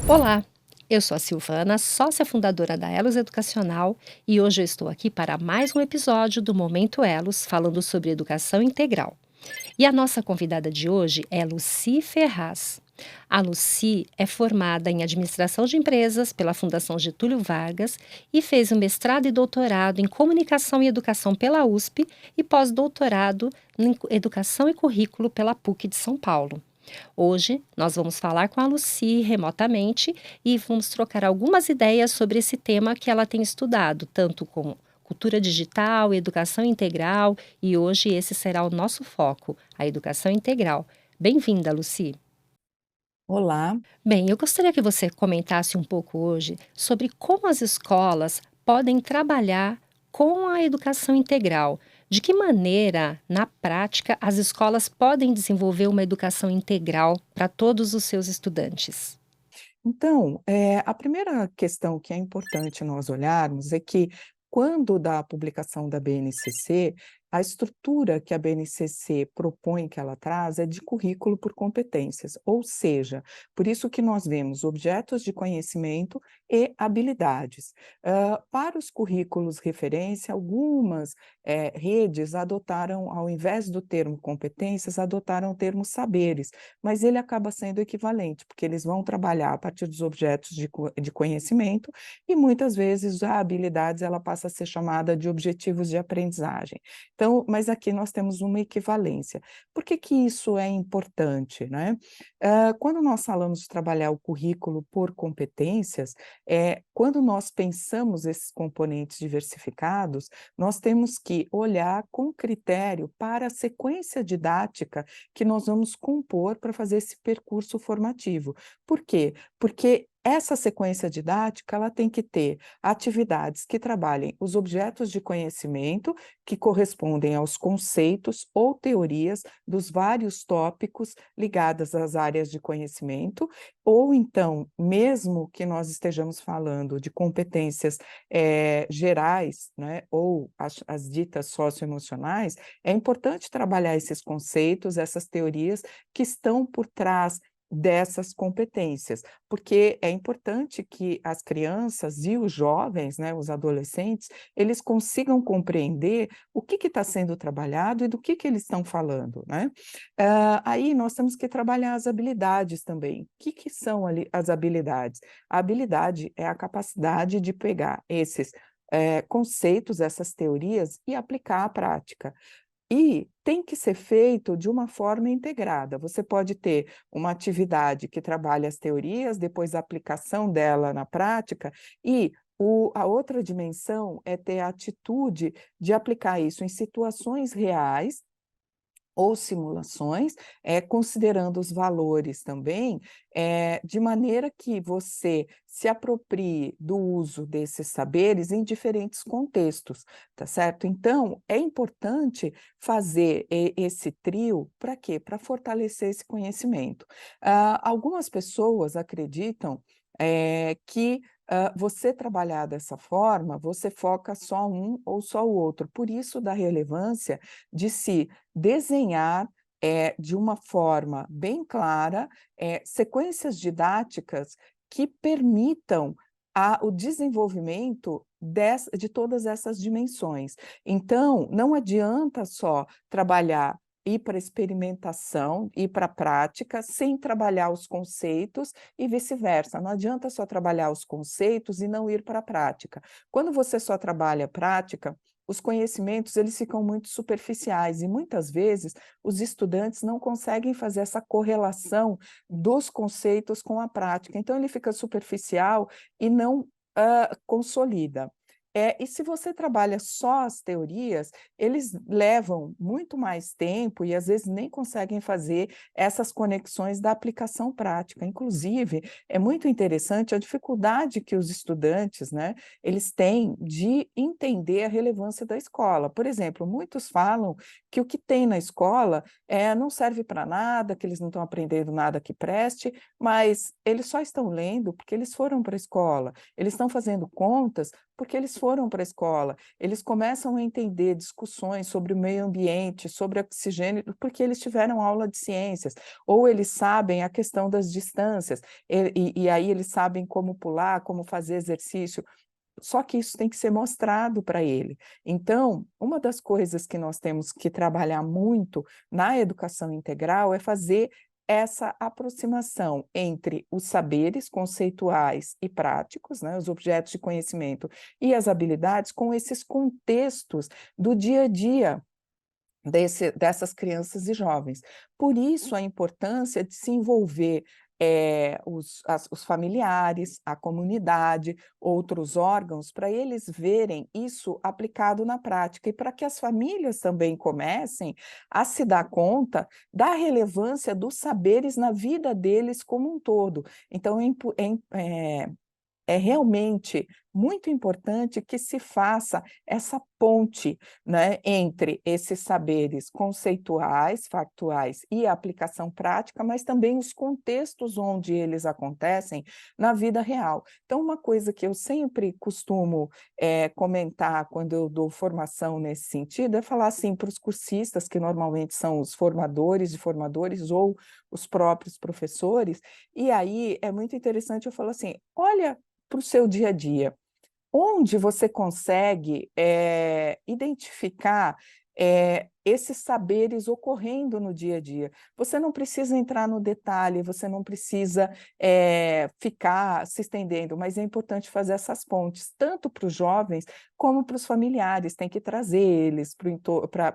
Olá, eu sou a Silvana, sócia fundadora da Elos Educacional e hoje eu estou aqui para mais um episódio do Momento Elos, falando sobre educação integral. E a nossa convidada de hoje é Lucy Ferraz. A Lucy é formada em Administração de Empresas pela Fundação Getúlio Vargas e fez um mestrado e doutorado em Comunicação e Educação pela USP e pós-doutorado em Educação e Currículo pela PUC de São Paulo. Hoje nós vamos falar com a Lucy remotamente e vamos trocar algumas ideias sobre esse tema que ela tem estudado, tanto com cultura digital, educação integral, e hoje esse será o nosso foco, a educação integral. Bem-vinda, Lucy. Olá, Bem, eu gostaria que você comentasse um pouco hoje sobre como as escolas podem trabalhar com a educação integral. De que maneira, na prática, as escolas podem desenvolver uma educação integral para todos os seus estudantes? então, a primeira questão que é importante nós olharmos é que, quando da publicação da BNCC, a estrutura que a BNCC propõe que ela traz é de currículo por competências, ou seja, por isso que nós vemos objetos de conhecimento e habilidades. Para os currículos referência, algumas redes adotaram, ao invés do termo competências, adotaram o termo saberes, mas ele acaba sendo equivalente, porque eles vão trabalhar a partir dos objetos de conhecimento e muitas vezes a habilidades ela passa a ser chamada de objetivos de aprendizagem. Então, mas aqui nós temos uma equivalência. Por que que isso é importante, né? Quando nós falamos de trabalhar o currículo por competências, quando nós pensamos esses componentes diversificados, nós temos que olhar com critério para a sequência didática que nós vamos compor para fazer esse percurso formativo. Por quê? Porque essa sequência didática ela tem que ter atividades que trabalhem os objetos de conhecimento, que correspondem aos conceitos ou teorias dos vários tópicos ligados às áreas de conhecimento, ou então, mesmo que nós estejamos falando de competências gerais, né, ou as ditas socioemocionais, é importante trabalhar esses conceitos, essas teorias que estão por trás dessas competências, porque é importante que as crianças e os jovens, né, os adolescentes, eles consigam compreender o que está sendo trabalhado e do que eles estão falando, né? Aí nós temos que trabalhar as habilidades também. O que são ali as habilidades? A habilidade é a capacidade de pegar esses conceitos, essas teorias e aplicar à prática. E tem que ser feito de uma forma integrada. Você pode ter uma atividade que trabalha as teorias, depois a aplicação dela na prática, e a outra dimensão é ter a atitude de aplicar isso em situações reais ou simulações, considerando os valores também, de maneira que você se aproprie do uso desses saberes em diferentes contextos, tá certo? Então, é importante fazer esse trio para quê? Para fortalecer esse conhecimento. Algumas pessoas acreditam que você trabalhar dessa forma, você foca só um ou só o outro. Por isso, da relevância de se desenhar, de uma forma bem clara, sequências didáticas que permitam o desenvolvimento de todas essas dimensões. Então, não adianta só trabalhar, ir para experimentação, ir para a prática, sem trabalhar os conceitos e vice-versa. Não adianta só trabalhar os conceitos e não ir para a prática. Quando você só trabalha a prática, os conhecimentos eles ficam muito superficiais e muitas vezes os estudantes não conseguem fazer essa correlação dos conceitos com a prática. Então ele fica superficial e não consolida. E se você trabalha só as teorias, eles levam muito mais tempo e às vezes nem conseguem fazer essas conexões da aplicação prática. Inclusive, é muito interessante a dificuldade que os estudantes, né, eles têm de entender a relevância da escola. Por exemplo, muitos falam que o que tem na escola não serve para nada, que eles não estão aprendendo nada que preste, mas eles só estão lendo porque eles foram para a escola, eles estão fazendo contas porque eles foram para a escola, eles começam a entender discussões sobre o meio ambiente, sobre oxigênio, porque eles tiveram aula de ciências, ou eles sabem a questão das distâncias, e aí eles sabem como pular, como fazer exercício, só que isso tem que ser mostrado para ele. Então, uma das coisas que nós temos que trabalhar muito na educação integral é fazer essa aproximação entre os saberes conceituais e práticos, né, os objetos de conhecimento e as habilidades, com esses contextos do dia a dia dessas crianças e jovens. Por isso, a importância de se envolver os familiares, a comunidade, outros órgãos, para eles verem isso aplicado na prática e para que as famílias também comecem a se dar conta da relevância dos saberes na vida deles como um todo. Então, é realmente muito importante que se faça essa ponte, né, entre esses saberes conceituais, factuais e a aplicação prática, mas também os contextos onde eles acontecem na vida real. Então, uma coisa que eu sempre costumo comentar quando eu dou formação nesse sentido é falar assim para os cursistas, que normalmente são os formadores de formadores ou os próprios professores, e aí é muito interessante eu falar assim: olha para o seu dia a dia, onde você consegue identificar esses saberes ocorrendo no dia a dia. Você não precisa entrar no detalhe, você não precisa ficar se estendendo, mas é importante fazer essas pontes, tanto para os jovens como para os familiares, tem que trazer eles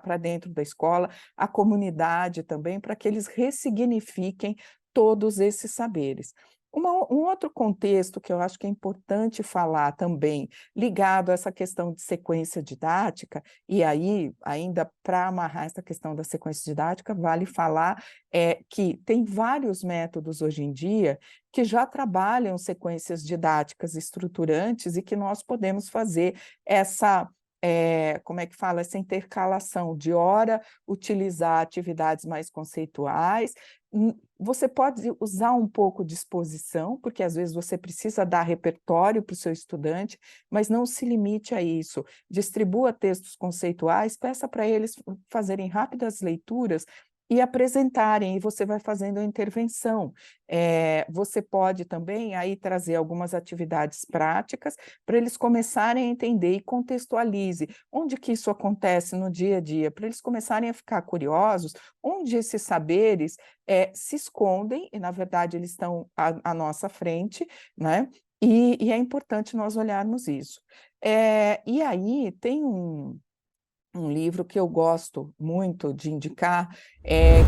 para dentro da escola, a comunidade também, para que eles ressignifiquem todos esses saberes. Um outro contexto que eu acho que é importante falar também, ligado a essa questão de sequência didática, e aí, ainda para amarrar essa questão da sequência didática, vale falar que tem vários métodos hoje em dia que já trabalham sequências didáticas estruturantes e que nós podemos fazer essa, como é que fala? Essa intercalação de hora, utilizar atividades mais conceituais. Você pode usar um pouco de exposição, porque às vezes você precisa dar repertório para o seu estudante, mas não se limite a isso. Distribua textos conceituais, peça para eles fazerem rápidas leituras e apresentarem, e você vai fazendo a intervenção. Você pode também aí trazer algumas atividades práticas para eles começarem a entender e contextualize onde que isso acontece no dia a dia, para eles começarem a ficar curiosos, onde esses saberes se escondem, e na verdade eles estão à nossa frente, né? E é importante nós olharmos isso. E aí tem um livro que eu gosto muito de indicar,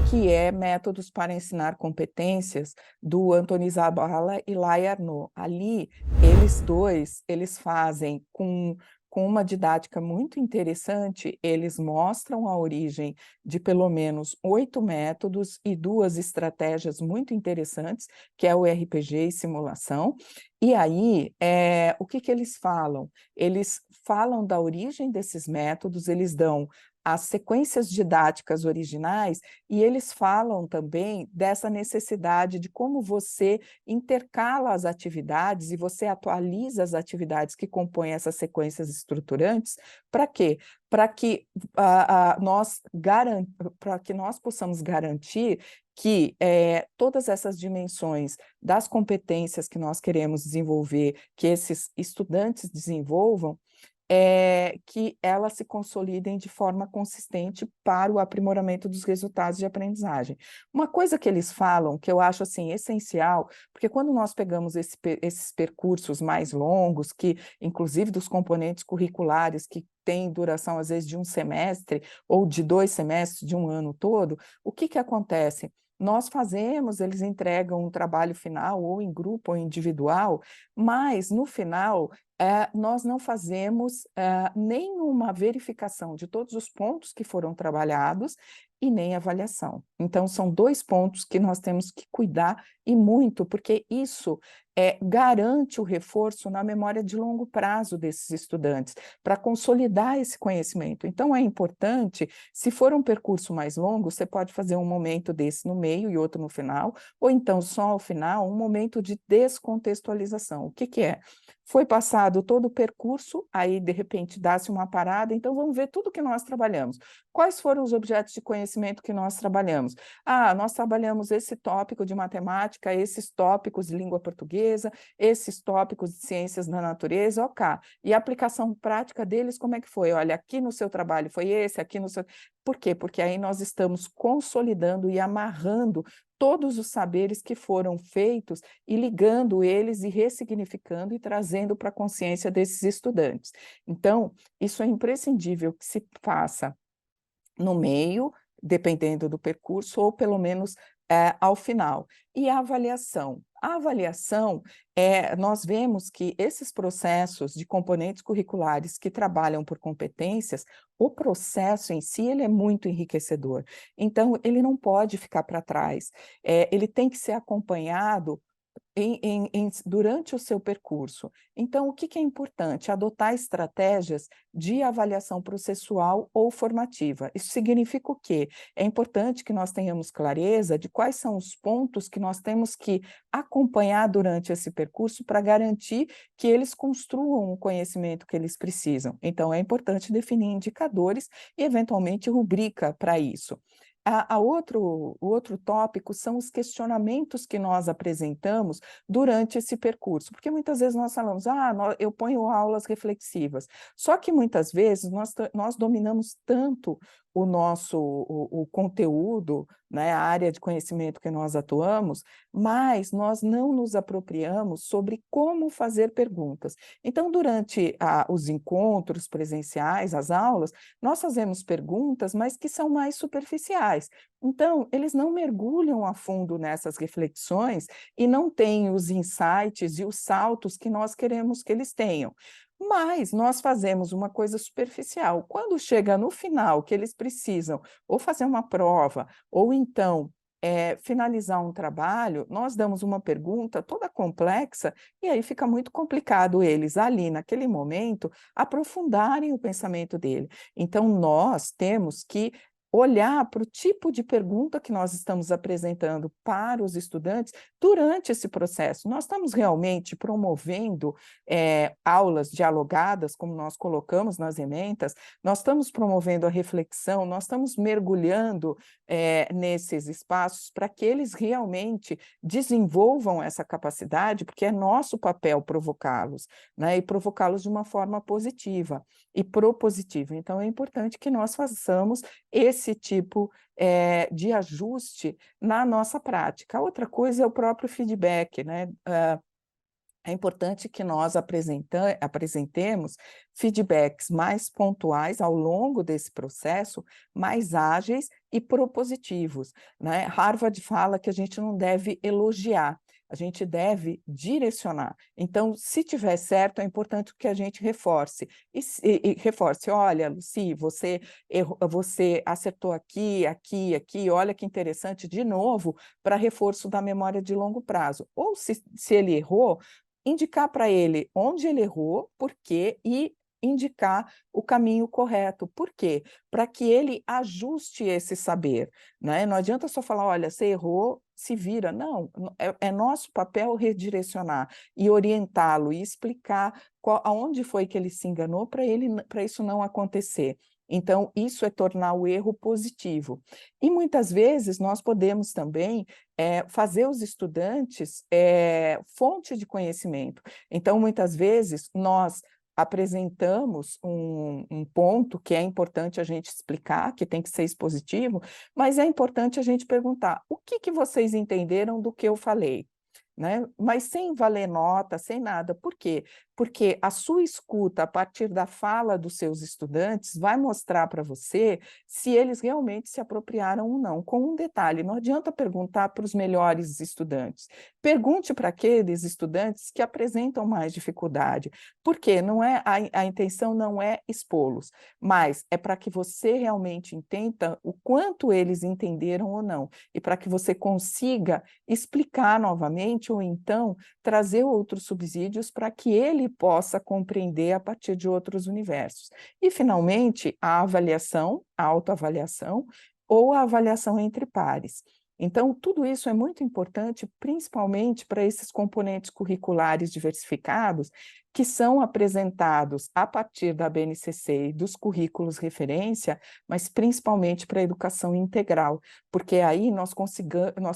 que é Métodos para Ensinar Competências, do Antoni Zabala e Lai Arnaud. Ali, eles dois, eles fazem com uma didática muito interessante, eles mostram a origem de pelo menos 8 métodos e 2 estratégias muito interessantes, que é o RPG e simulação. E aí, o que que eles falam? Eles falam da origem desses métodos, eles dão as sequências didáticas originais e eles falam também dessa necessidade de como você intercala as atividades e você atualiza as atividades que compõem essas sequências estruturantes. Para quê? Para que para que nós possamos garantir que todas essas dimensões das competências que nós queremos desenvolver, que esses estudantes desenvolvam, que elas se consolidem de forma consistente para o aprimoramento dos resultados de aprendizagem. Uma coisa que eles falam, que eu acho assim essencial, porque quando nós pegamos esses percursos mais longos, que inclusive dos componentes curriculares, que têm duração às vezes de um semestre ou de 2 semestres, de um ano todo, o que que acontece? Nós fazemos, eles entregam um trabalho final, ou em grupo ou individual, mas no final nós não fazemos nenhuma verificação de todos os pontos que foram trabalhados e nem avaliação. Então, são 2 pontos que nós temos que cuidar e muito, porque isso garante o reforço na memória de longo prazo desses estudantes, para consolidar esse conhecimento. Então, é importante, se for um percurso mais longo, você pode fazer um momento desse no meio e outro no final, ou então só ao final, um momento de descontextualização. O que que é? Foi passado todo o percurso, aí de repente dá-se uma parada, então vamos ver tudo que nós trabalhamos. Quais foram os objetos de conhecimento que nós trabalhamos? Ah, nós trabalhamos esse tópico de matemática, esses tópicos de língua portuguesa, esses tópicos de ciências da natureza, ok. E a aplicação prática deles, como é que foi? Olha, aqui no seu trabalho foi esse, aqui no seu... Por quê? Porque aí nós estamos consolidando e amarrando todos os saberes que foram feitos e ligando eles e ressignificando e trazendo para a consciência desses estudantes. Então, isso é imprescindível que se faça no meio, dependendo do percurso, ou pelo menos ao final. E a avaliação? A avaliação, nós vemos que esses processos de componentes curriculares que trabalham por competências, o processo em si ele é muito enriquecedor. Então, ele não pode ficar para trás. Ele tem que ser acompanhado durante o seu percurso. Então, o que que é importante? Adotar estratégias de avaliação processual ou formativa. Isso significa o quê? É importante que nós tenhamos clareza de quais são os pontos que nós temos que acompanhar durante esse percurso para garantir que eles construam o conhecimento que eles precisam. Então, é importante definir indicadores e, eventualmente, rubrica para isso. O outro tópico são os questionamentos que nós apresentamos durante esse percurso, porque muitas vezes nós falamos, eu ponho aulas reflexivas, só que muitas vezes nós dominamos tanto o conteúdo, né, a área de conhecimento que nós atuamos, mas nós não nos apropriamos sobre como fazer perguntas. Então, durante os encontros presenciais, as aulas, nós fazemos perguntas, mas que são mais superficiais. Então, eles não mergulham a fundo nessas reflexões e não têm os insights e os saltos que nós queremos que eles tenham. Mas nós fazemos uma coisa superficial. Quando chega no final, que eles precisam ou fazer uma prova, ou então finalizar um trabalho, nós damos uma pergunta toda complexa, e aí fica muito complicado eles, ali, naquele momento, aprofundarem o pensamento dele. Então, nós temos que olhar para o tipo de pergunta que nós estamos apresentando para os estudantes durante esse processo. Nós estamos realmente promovendo aulas dialogadas, como nós colocamos nas ementas, nós estamos promovendo a reflexão, nós estamos mergulhando nesses espaços para que eles realmente desenvolvam essa capacidade, porque é nosso papel provocá-los, né, e provocá-los de uma forma positiva e propositiva. Então, é importante que nós façamos esse tipo de ajuste na nossa prática. A outra coisa é o próprio feedback, né? É importante que nós apresentemos feedbacks mais pontuais ao longo desse processo, mais ágeis e propositivos, né? Harvard fala que a gente não deve elogiar, a gente deve direcionar. Então, se tiver certo, é importante que a gente reforce. E reforce, olha, Lucy, você acertou aqui, aqui, aqui, olha que interessante, de novo, para reforço da memória de longo prazo. Ou se ele errou, indicar para ele onde ele errou, por quê, e indicar o caminho correto. Por quê? Para que ele ajuste esse saber, né? Não adianta só falar, olha, você errou, se vira. Não, é nosso papel redirecionar e orientá-lo e explicar aonde foi que ele se enganou para isso não acontecer. Então, isso é tornar o erro positivo. E muitas vezes nós podemos também fazer os estudantes fonte de conhecimento. Então, muitas vezes, nós apresentamos um ponto que é importante a gente explicar, que tem que ser expositivo, mas é importante a gente perguntar, o que que vocês entenderam do que eu falei? Né? Mas sem valer nota, sem nada. Por quê? porque a sua escuta a partir da fala dos seus estudantes vai mostrar para você se eles realmente se apropriaram ou não. Com um detalhe, não adianta perguntar para os melhores estudantes, pergunte para aqueles estudantes que apresentam mais dificuldade, porque não é a intenção não é expô-los, mas é para que você realmente entenda o quanto eles entenderam ou não, e para que você consiga explicar novamente ou então trazer outros subsídios para que ele possa compreender a partir de outros universos. E, finalmente, a avaliação, a autoavaliação ou a avaliação entre pares. Então, tudo isso é muito importante, principalmente para esses componentes curriculares diversificados, que são apresentados a partir da BNCC e dos currículos referência, mas principalmente para a educação integral, porque aí nós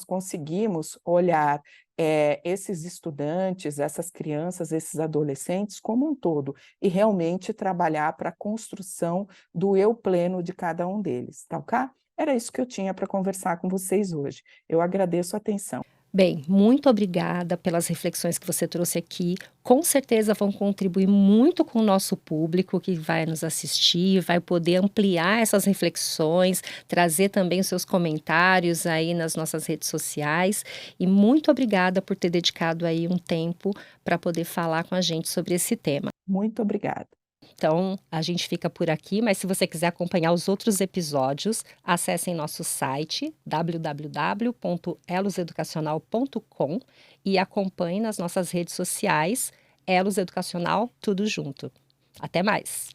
conseguimos olhar esses estudantes, essas crianças, esses adolescentes como um todo, e realmente trabalhar para a construção do eu pleno de cada um deles, tá ok? Era isso que eu tinha para conversar com vocês hoje. Eu agradeço a atenção. Bem, muito obrigada pelas reflexões que você trouxe aqui. Com certeza vão contribuir muito com o nosso público que vai nos assistir, vai poder ampliar essas reflexões, trazer também os seus comentários aí nas nossas redes sociais. E muito obrigada por ter dedicado aí um tempo para poder falar com a gente sobre esse tema. Muito obrigada. Então, a gente fica por aqui, mas se você quiser acompanhar os outros episódios, acessem nosso site www.eloseducacional.com e acompanhe nas nossas redes sociais Elos Educacional tudo junto. Até mais.